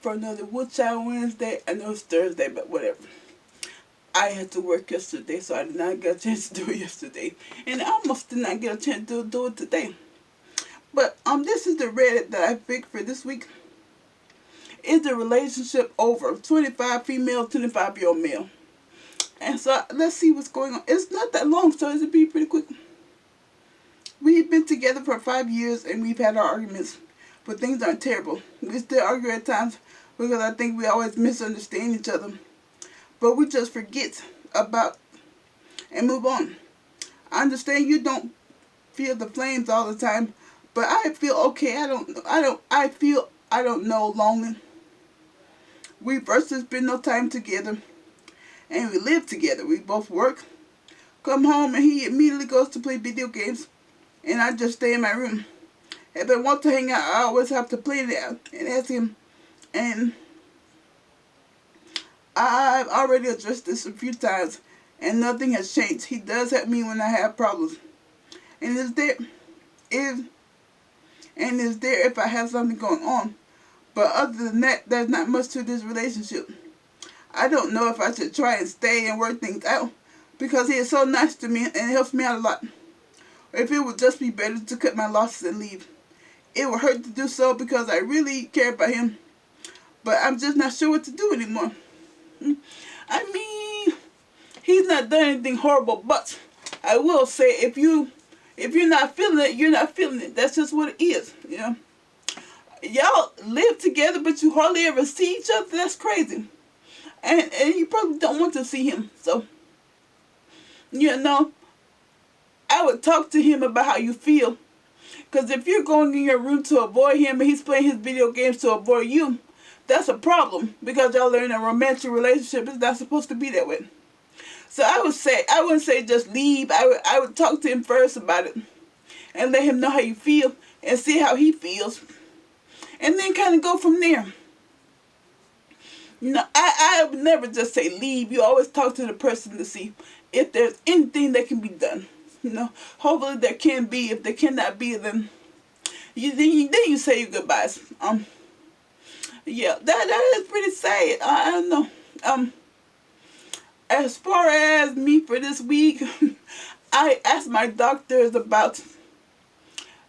for another Woodchild Wednesday. I know it's Thursday, but whatever. I had to work yesterday, so I did not get a chance to do it yesterday. And I almost did not get a chance to do it today. But this is the Reddit that I picked for this week. Is the relationship over? 25 female, 25-year-old male. And so let's see what's going on. It's not that long, so it'll be pretty quick. We've been together for 5 years and we've had our arguments, but things aren't terrible. We still argue at times because I think we always misunderstand each other. But we just forget about and move on. I understand you don't feel the flames all the time, but I feel okay. I don't know lonely. We first spend no time together and we live together. We both work, come home, and he immediately goes to play video games and I just stay in my room. If I want to hang out, I always have to plan it out and ask him. And I've already addressed this a few times and nothing has changed. He does help me when I have problems. And is there if I have something going on. But other than that, there's not much to this relationship. I don't know if I should try and stay and work things out because he is so nice to me and helps me out a lot. Or if it would just be better to cut my losses and leave. It would hurt to do so because I really care about him. But I'm just not sure what to do anymore. I mean, he's not done anything horrible, but I will say if you're not feeling it, you're not feeling it. That's just what it is, you know. Y'all live together, but you hardly ever see each other. That's crazy. And you probably don't want to see him. So, you know, I would talk to him about how you feel. Because if you're going in your room to avoid him and he's playing his video games to avoid you, that's a problem. Because y'all are in a romantic relationship. It's not supposed to be that way. So I wouldn't say just leave. I would talk to him first about it. And let him know how you feel. And see how he feels. And then kind of go from there. You know, I would never just say leave. You always talk to the person to see if there's anything that can be done. You know, hopefully there can be. If there cannot be, then you say your goodbyes. Yeah, that is pretty sad. I don't know. As far as me for this week, I asked my doctors about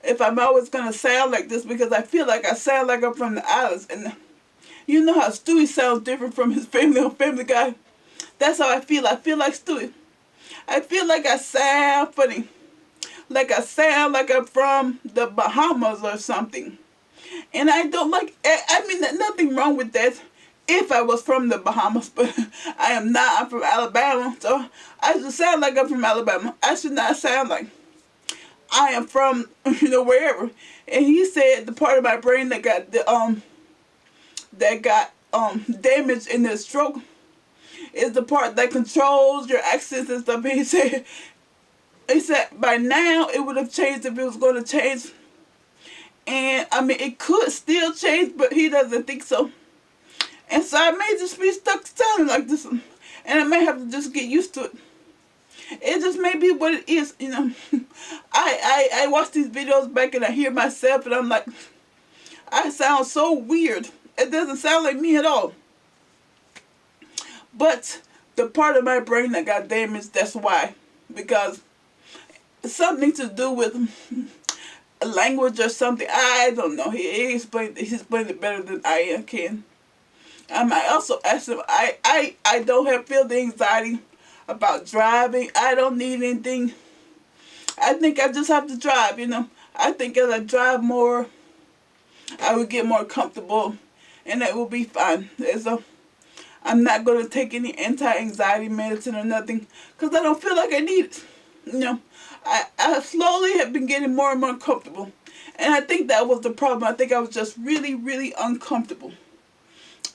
if I'm always going to sound like this because I feel like I sound like I'm from the islands. And you know how Stewie sounds different from his Family on Family Guy? That's how I feel. I feel like Stewie. I feel like I sound funny. Like I sound like I'm from the Bahamas or something. And I don't like, I mean, there's nothing wrong with that if I was from the Bahamas, but I am not. I'm from Alabama, so I should sound like I'm from Alabama. I should not sound like I am from, you know, wherever. And he said the part of my brain that got damaged in the stroke is the part that controls your accents and stuff. And he said by now it would have changed if it was going to change. And I mean, it could still change, but he doesn't think so. And so I may just be stuck sounding like this, and I may have to just get used to it. It just may be what it is, you know. I watch these videos back and I hear myself and I'm like, I sound so weird. It doesn't sound like me at all. But the part of my brain that got damaged, that's why. Because it's something to do with language or something. I don't know. He explained it better than I can. I also asked him, I don't feel the anxiety about driving. I don't need anything. I think I just have to drive, you know. I think as I drive more, I will get more comfortable and it will be fine. So I'm not going to take any anti-anxiety medicine or nothing because I don't feel like I need it. You know, I slowly have been getting more and more comfortable. And I think that was the problem. I think I was just really, really uncomfortable.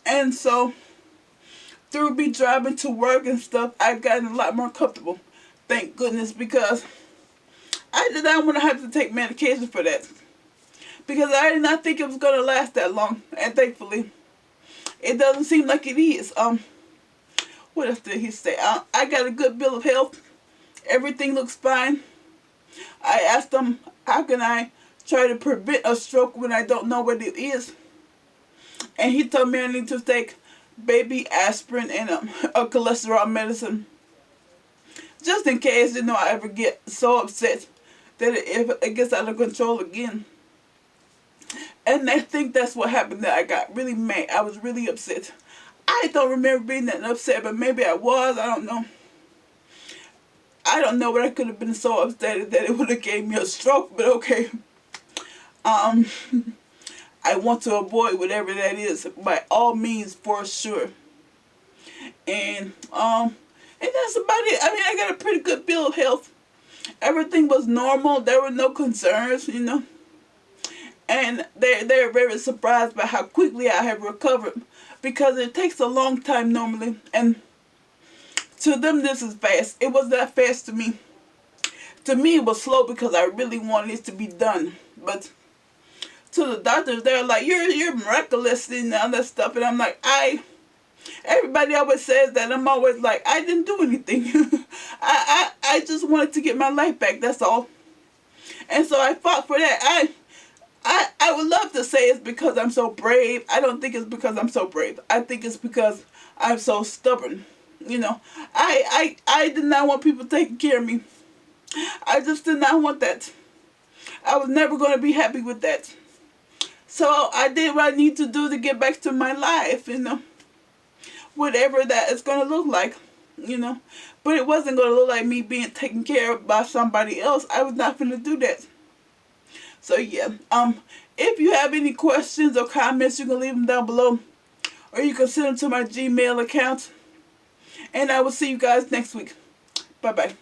And so, through me driving to work and stuff, I've gotten a lot more comfortable. Thank goodness, because I did not want to have to take medication for that. Because I did not think it was going to last that long. And thankfully, it doesn't seem like it is. What else did he say? I got a good bill of health. Everything looks fine. I asked him, how can I try to prevent a stroke when I don't know what it is? and he told me I need to take baby aspirin and a cholesterol medicine, just in case, I ever get so upset that it gets out of control again. And I think that's what happened, that I got really mad. I was really upset. I don't remember being that upset, but maybe I was. I don't know. I don't know, but I could have been so upset that it would have gave me a stroke, but okay. Um, I want to avoid whatever that is by all means, for sure. And that's about it. I mean, I got a pretty good bill of health. Everything was normal. There were no concerns. And they're very surprised by how quickly I have recovered, because it takes a long time normally, and to them this is fast. It was that fast to me. To me it was slow because I really wanted it to be done. But to the doctors, they're like, you're miraculous and all that stuff, and I'm like, everybody always says that. I'm always like, I didn't do anything. I just wanted to get my life back, that's all. And so I fought for that. I would love to say it's because I'm so brave. I don't think it's because I'm so brave. I think it's because I'm so stubborn. I did not want people taking care of me. I just did not want that. I was never going to be happy with that. So I did what I need to do to get back to my life, whatever that is going to look like, But it wasn't going to look like me being taken care of by somebody else. I was not going to do that. So yeah, if you have any questions or comments, you can leave them down below, or you can send them to my Gmail account. And I will see you guys next week. Bye bye.